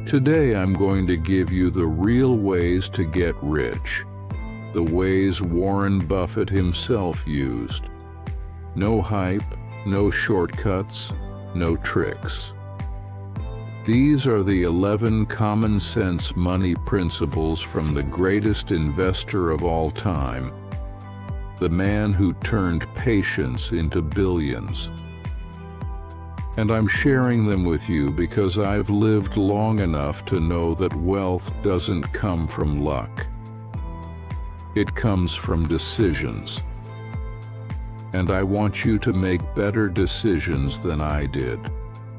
Today I'm going to give you the real ways to get rich, the ways Warren Buffett himself used. No hype, no shortcuts, no tricks. These are the 11 common-sense money principles from the greatest investor of all time, the man who turned patience into billions. And I'm sharing them with you because I've lived long enough to know that wealth doesn't come from luck. It comes from decisions. And I want you to make better decisions than I did.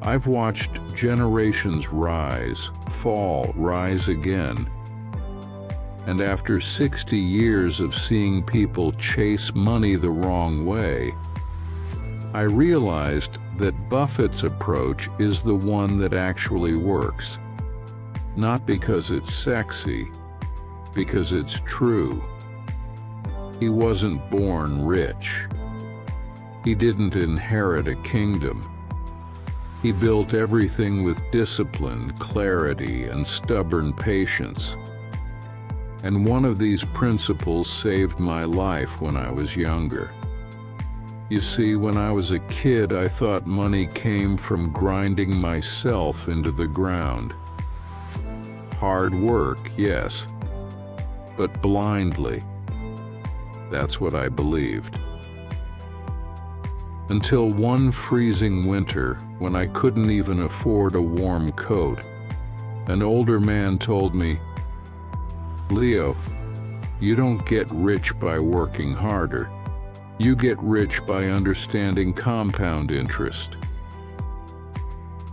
I've watched generations rise, fall, rise again. And after 60 years of seeing people chase money the wrong way, I realized that Buffett's approach is the one that actually works. Not because it's sexy, because it's true. He wasn't born rich. He didn't inherit a kingdom. He built everything with discipline, clarity, and stubborn patience. And one of these principles saved my life when I was younger. You see, when I was a kid, I thought money came from grinding myself into the ground. Hard work, yes, but blindly. That's what I believed. Until one freezing winter, when I couldn't even afford a warm coat, an older man told me, "Leo, you don't get rich by working harder. You get rich by understanding compound interest."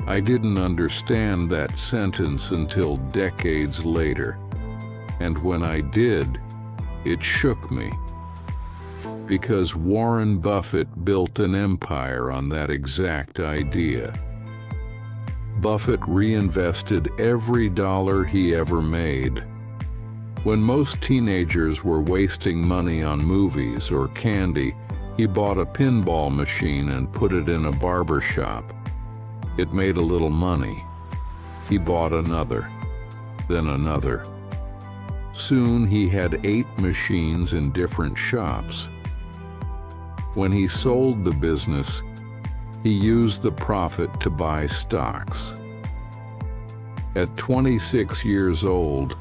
I didn't understand that sentence until decades later, and when I did, it shook me. Because Warren Buffett built an empire on that exact idea. Buffett reinvested every dollar he ever made. When most teenagers were wasting money on movies or candy, he bought a pinball machine and put it in a barber shop. It made a little money. He bought another, then another. Soon he had 8 machines in different shops. When he sold the business, he used the profit to buy stocks. At 26 years old,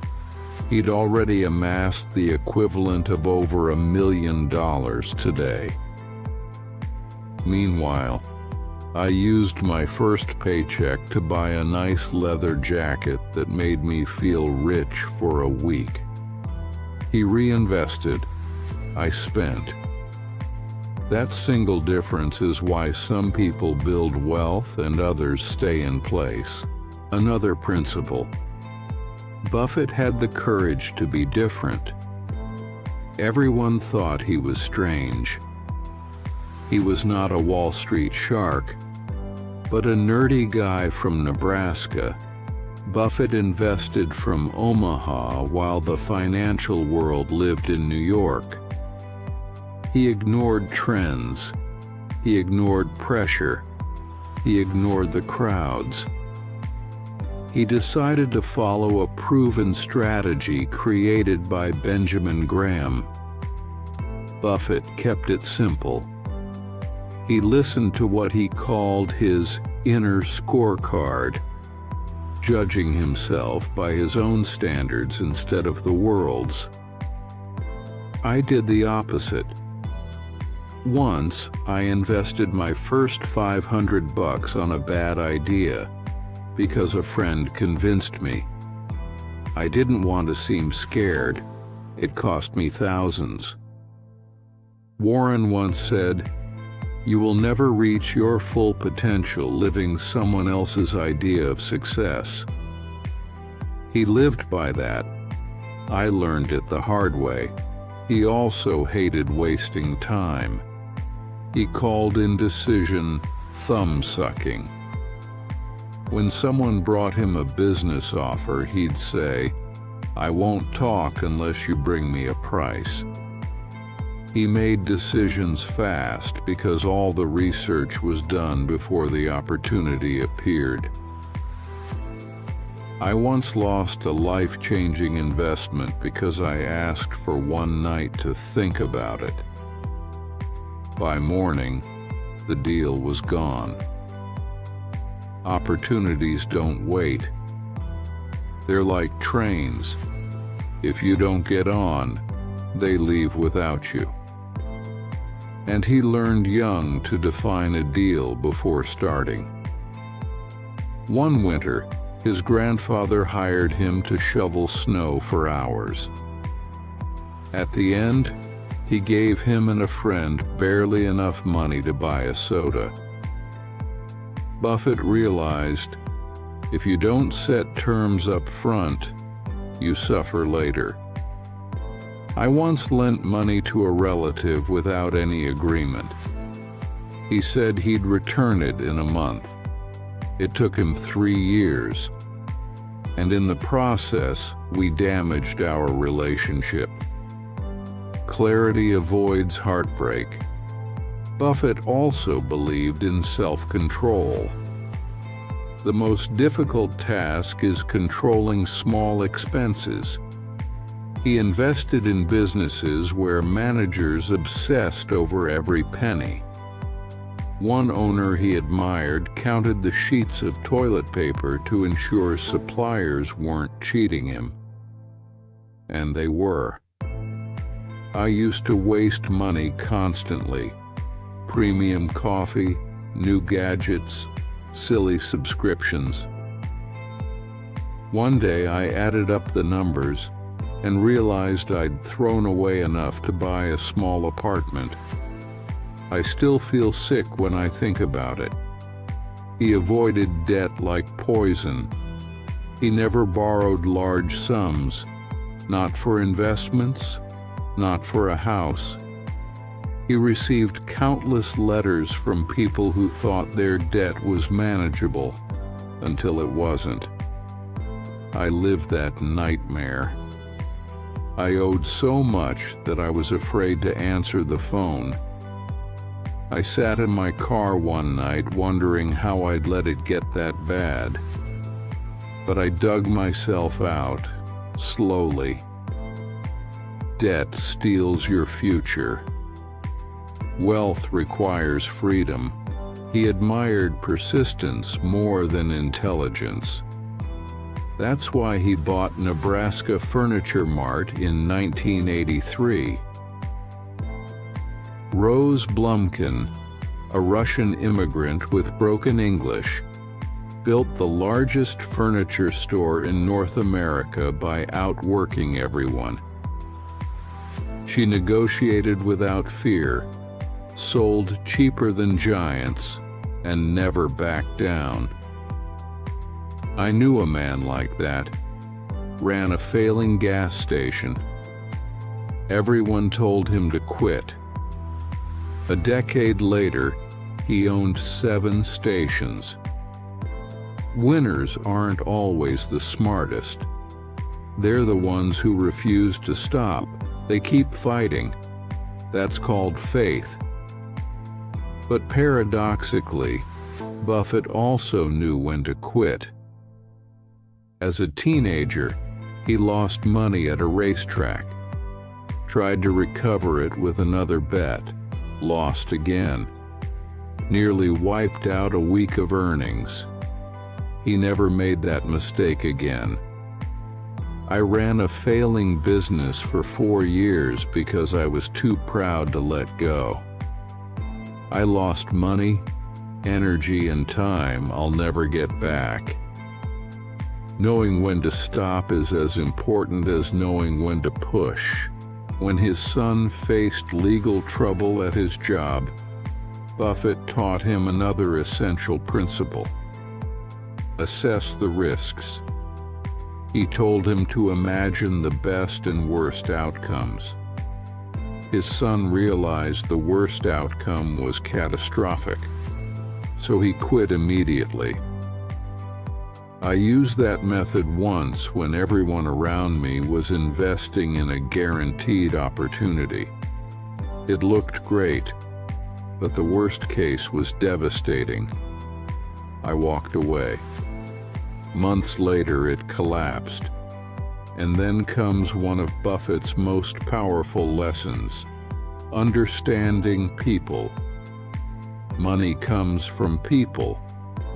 he'd already amassed the equivalent of over $1 million today. Meanwhile, I used my first paycheck to buy a nice leather jacket that made me feel rich for a week. He reinvested, I spent. That single difference is why some people build wealth and others stay in place. Another principle. Buffett had the courage to be different. Everyone thought he was strange. He was not a Wall Street shark, but a nerdy guy from Nebraska. Buffett invested from Omaha while the financial world lived in New York. He ignored trends. He ignored pressure. He ignored the crowds. He decided to follow a proven strategy created by Benjamin Graham. Buffett kept it simple. He listened to what he called his inner scorecard, judging himself by his own standards instead of the world's. I did the opposite. Once, I invested my first $500 on a bad idea because a friend convinced me. I didn't want to seem scared. It cost me thousands. Warren once said, "You will never reach your full potential living someone else's idea of success." He lived by that. I learned it the hard way. He also hated wasting time. He called indecision thumb-sucking. When someone brought him a business offer, he'd say, "I won't talk unless you bring me a price." He made decisions fast because all the research was done before the opportunity appeared. I once lost a life-changing investment because I asked for one night to think about it. By morning, the deal was gone. Opportunities don't wait. They're like trains. If you don't get on, they leave without you. And he learned young to define a deal before starting. One winter, his grandfather hired him to shovel snow for hours. At the end, he gave him and a friend barely enough money to buy a soda. Buffett realized, if you don't set terms up front, you suffer later. I once lent money to a relative without any agreement. He said he'd return it in a month. It took him 3 years, and in the process, we damaged our relationship. Clarity avoids heartbreak. Buffett also believed in self-control. The most difficult task is controlling small expenses. He invested in businesses where managers obsessed over every penny. One owner he admired counted the sheets of toilet paper to ensure suppliers weren't cheating him. And they were. I used to waste money constantly. Premium coffee, new gadgets, silly subscriptions. One day I added up the numbers and realized I'd thrown away enough to buy a small apartment. I still feel sick when I think about it. He avoided debt like poison. He never borrowed large sums, not for investments, not for a house. He received countless letters from people who thought their debt was manageable, until it wasn't. I lived that nightmare. I owed so much that I was afraid to answer the phone. I sat in my car one night wondering how I'd let it get that bad. But I dug myself out, slowly. Debt steals your future. Wealth requires freedom. He admired persistence more than intelligence. That's why he bought Nebraska Furniture Mart in 1983. Rose Blumkin, a Russian immigrant with broken English, built the largest furniture store in North America by outworking everyone. She negotiated without fear, sold cheaper than giants, and never backed down. I knew a man like that. Ran a failing gas station. Everyone told him to quit. A decade later, he owned 7 stations. Winners aren't always the smartest. They're the ones who refuse to stop. They keep fighting. That's called faith. But paradoxically, Buffett also knew when to quit. As a teenager, he lost money at a racetrack. Tried to recover it with another bet. Lost again. Nearly wiped out a week of earnings. He never made that mistake again. I ran a failing business for 4 years because I was too proud to let go. I lost money, energy, and time I'll never get back. Knowing when to stop is as important as knowing when to push. When his son faced legal trouble at his job, Buffett taught him another essential principle: assess the risks. He told him to imagine the best and worst outcomes. His son realized the worst outcome was catastrophic, so he quit immediately. I used that method once when everyone around me was investing in a guaranteed opportunity. It looked great, but the worst case was devastating. I walked away. Months later, it collapsed. And then comes one of Buffett's most powerful lessons: understanding people. Money comes from people,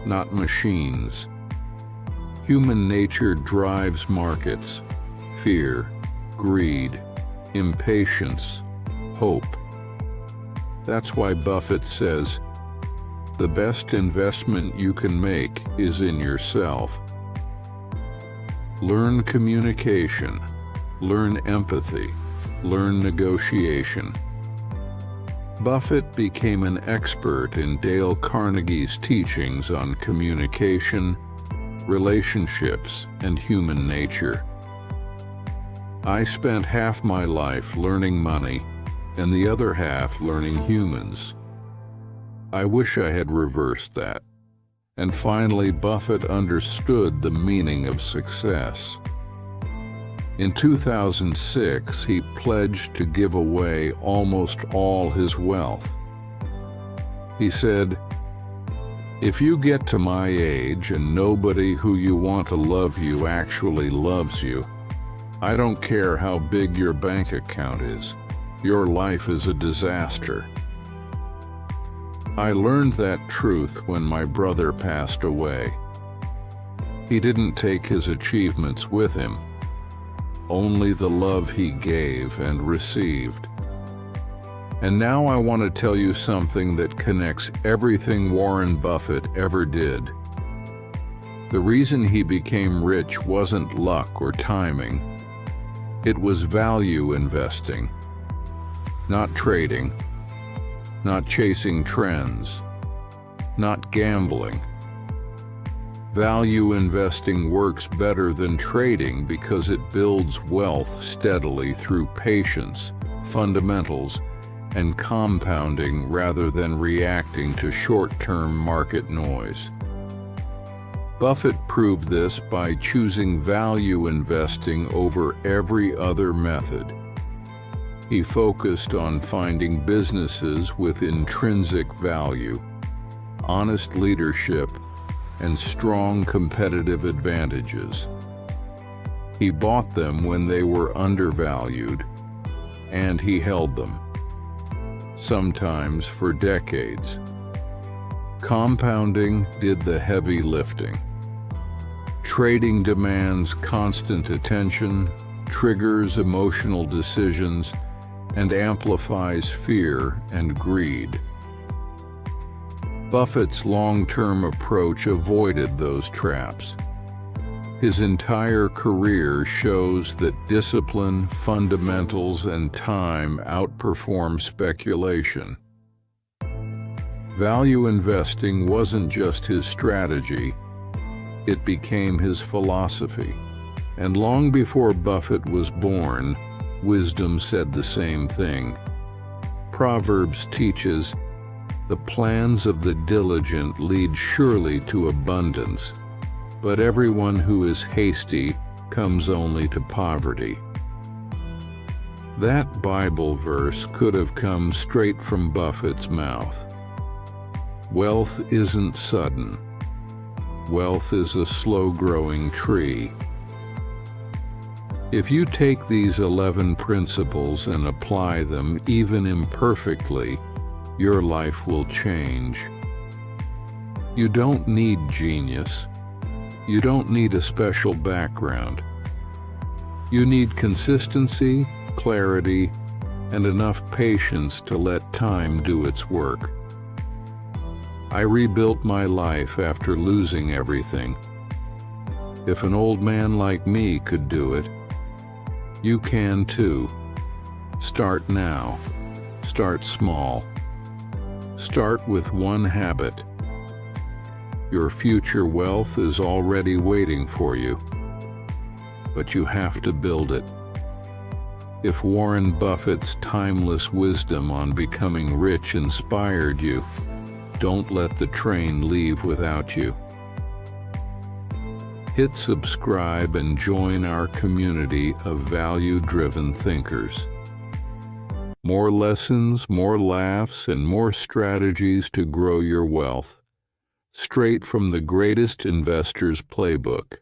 not machines. Human nature drives markets: fear, greed, impatience, hope. That's why Buffett says, the best investment you can make is in yourself. Learn communication, learn empathy, learn negotiation. Buffett became an expert in Dale Carnegie's teachings on communication, relationships, and human nature. I spent half my life learning money and the other half learning humans. I wish I had reversed that. And finally, Buffett understood the meaning of success. In 2006, he pledged to give away almost all his wealth. He said, "If you get to my age and nobody who you want to love you actually loves you, I don't care how big your bank account is. Your life is a disaster." I learned that truth when my brother passed away. He didn't take his achievements with him, only the love he gave and received. And now I want to tell you something that connects everything Warren Buffett ever did. The reason he became rich wasn't luck or timing. It was value investing. Not trading, not chasing trends, not gambling. Value investing works better than trading because it builds wealth steadily through patience, fundamentals, and compounding rather than reacting to short-term market noise. Buffett proved this by choosing value investing over every other method. He focused on finding businesses with intrinsic value, honest leadership, and strong competitive advantages. He bought them when they were undervalued, and he held them, sometimes for decades. Compounding did the heavy lifting. Trading demands constant attention, triggers emotional decisions, and amplifies fear and greed. Buffett's long-term approach avoided those traps. His entire career shows that discipline, fundamentals, and time outperform speculation. Value investing wasn't just his strategy, it became his philosophy. And long before Buffett was born, wisdom said the same thing. Proverbs teaches, "The plans of the diligent lead surely to abundance, but everyone who is hasty comes only to poverty." That Bible verse could have come straight from Buffett's mouth. Wealth isn't sudden. Wealth is a slow-growing tree. If you take these 11 principles and apply them even imperfectly, your life will change. You don't need genius. You don't need a special background. You need consistency, clarity, and enough patience to let time do its work. I rebuilt my life after losing everything. If an old man like me could do it, you can too. Start now. Start small. Start with one habit. Your future wealth is already waiting for you, but you have to build it. If Warren Buffett's timeless wisdom on becoming rich inspired you, don't let the train leave without you. Hit subscribe and join our community of value-driven thinkers. More lessons, more laughs, and more strategies to grow your wealth. straight from the greatest investor's playbook.